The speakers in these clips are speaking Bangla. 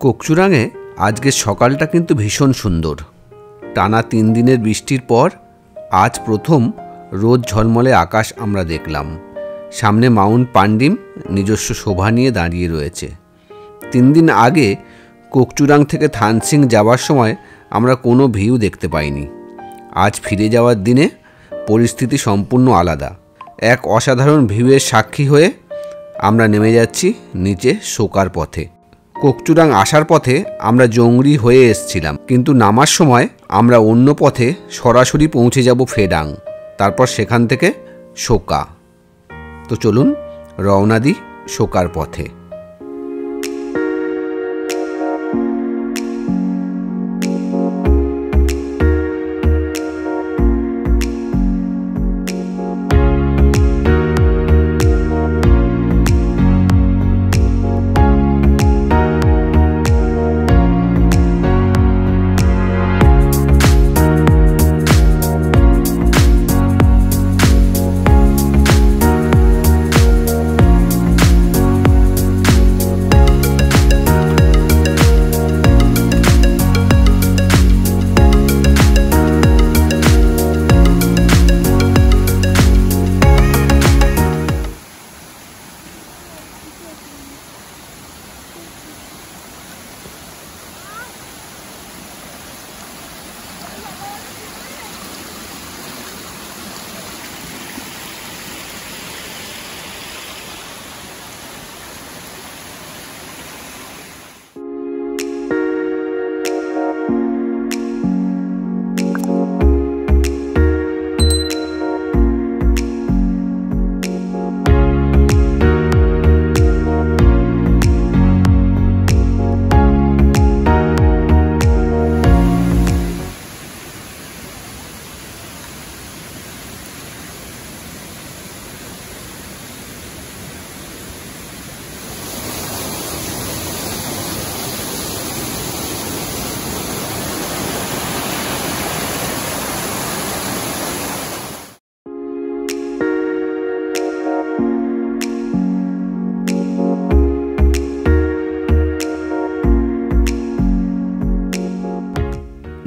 কোকচুরাঙে আজকের সকালটা কিন্তু ভীষণ সুন্দর। টানা 3 দিনের বৃষ্টির পর আজ প্রথম রোদ ঝলমলে আকাশ আমরা দেখলাম। সামনে মাউন্ট পান্ডিম নিজস্ব শোভা নিয়ে দাঁড়িয়ে রয়েছে। 3 দিন আগে কোকচুরাং থেকে থানসিং যাওয়ার সময় আমরা কোনো ভিউ দেখতে পাইনি। আজ ফিরে যাওয়ার দিনে পরিস্থিতি সম্পূর্ণ আলাদা। এক অসাধারণ ভিউয়ের সাক্ষী হয়ে আমরা নেমে যাচ্ছি নিচে সোকার পথে। কোকচুরাং আসার পথে আমরা জংরি হয়ে এসছিলাম, কিন্তু নামার সময় আমরা অন্য পথে সরাসরি পৌঁছে যাব ফেডাং, তারপর সেখান থেকে সোকা। তো চলুন রওনা দিই সোকার পথে।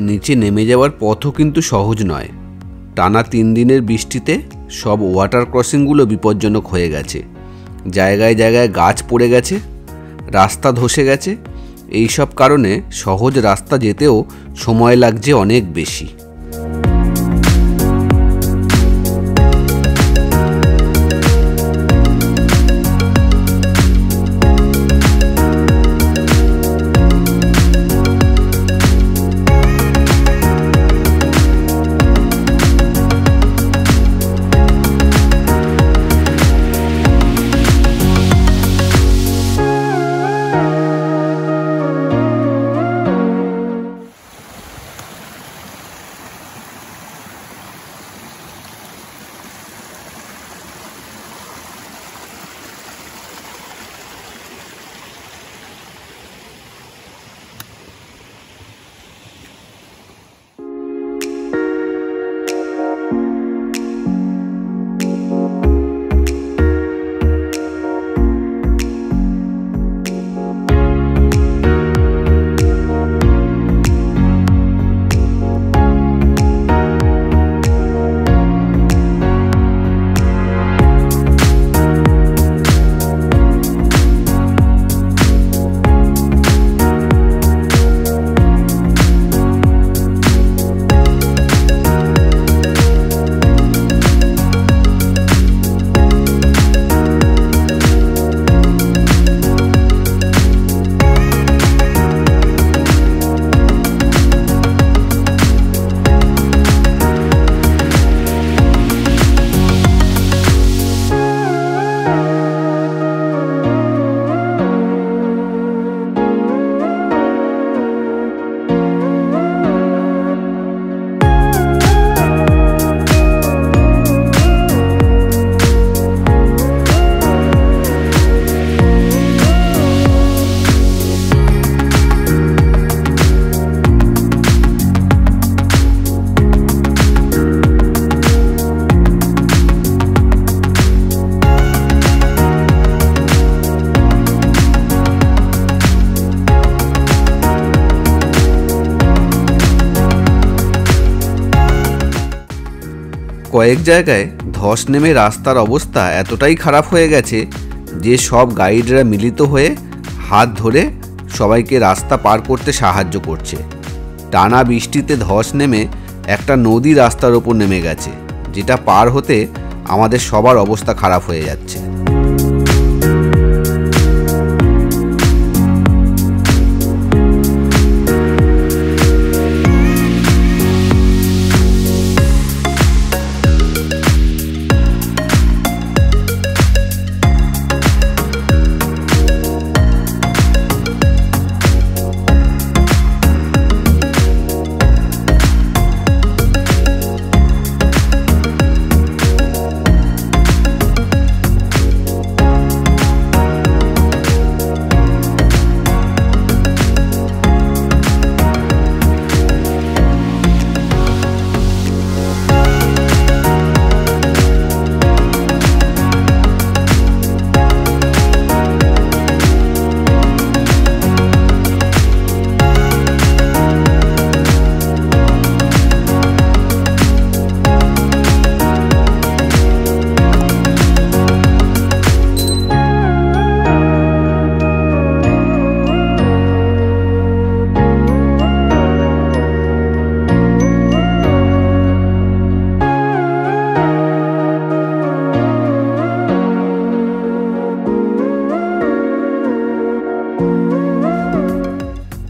নিচে নেমে যাওয়ার পথও কিন্তু সহজ নয়। টানা 3 দিনের বৃষ্টিতে সব ওয়াটার ক্রসিংগুলো বিপজ্জনক হয়ে গেছে। জায়গায় জায়গায় গাছ পড়ে গেছে, রাস্তা ধসে গেছে। এই সব কারণে সহজ রাস্তা যেতেও সময় লাগছে অনেক বেশি। কয়েক জায়গায় ধস নেমে রাস্তার অবস্থা এতটাই খারাপ হয়ে গেছে যে সব গাইডরা মিলিত হয়ে হাত ধরে সবাইকে রাস্তা পার করতে সাহায্য করছে। টানা বৃষ্টিতে ধস নেমে একটা নদী রাস্তার ওপর নেমে গেছে, যেটা পার হতে আমাদের সবার অবস্থা খারাপ হয়ে যাচ্ছে।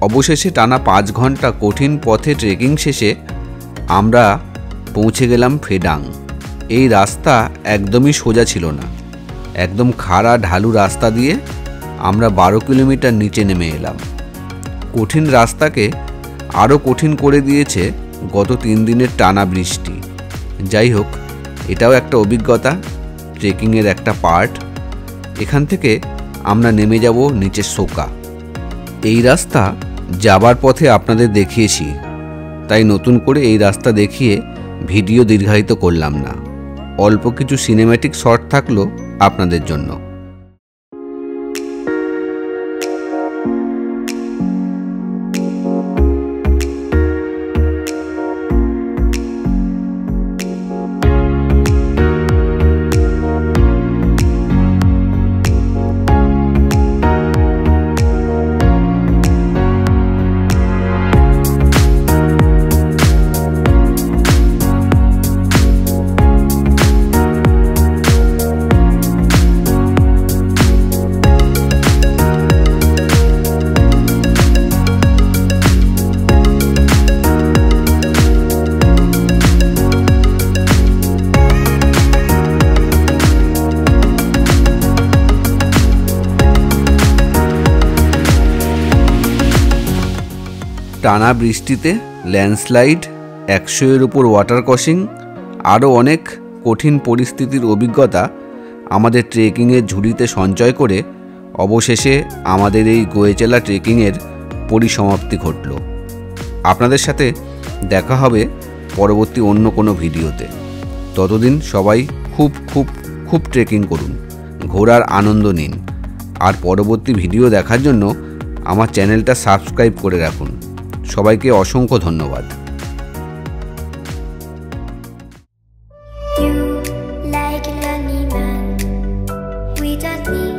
অবশেষে টানা 5 ঘন্টা কঠিন পথে ট্রেকিং শেষে আমরা পৌঁছে গেলাম ফেডাং। এই রাস্তা একদমই সোজা ছিল না, একদম খাড়া ঢালু রাস্তা দিয়ে আমরা 12 কিলোমিটার নিচে নেমে এলাম। কঠিন রাস্তাকে আরও কঠিন করে দিয়েছে গত 3 দিনের টানা বৃষ্টি। যাই হোক, এটাও একটা অভিজ্ঞতা, ট্রেকিংয়ের একটা পার্ট। এখান থেকে আমরা নেমে যাব নিচে সোকা। এই রাস্তা যাবার পথে আপনাদের দেখিয়েছি, তাই নতুন করে এই রাস্তা দেখিয়ে ভিডিও দীর্ঘায়িত করলাম না। অল্প কিছু সিনেম্যাটিক শট থাকলো আপনাদের জন্য। টানা বৃষ্টিতে ল্যান্ডস্লাইড, 100-এর উপর ওয়াটার ক্রসিং, আরও অনেক কঠিন পরিস্থিতির অভিজ্ঞতা আমাদের ট্রেকিংয়ের ঝুলিতে সঞ্চয় করে অবশেষে আমাদের এই গোয়েচেলা ট্রেকিংয়ের পরিসমাপ্তি ঘটল। আপনাদের সাথে দেখা হবে পরবর্তী অন্য কোনো ভিডিওতে। ততদিন সবাই খুব খুব খুব ট্রেকিং করুন, ঘোরার আনন্দ নিন, আর পরবর্তী ভিডিও দেখার জন্য আমার চ্যানেলটা সাবস্ক্রাইব করে রাখুন। সবাইকে অসংখ্য ধন্যবাদ। You like an animal, we don't need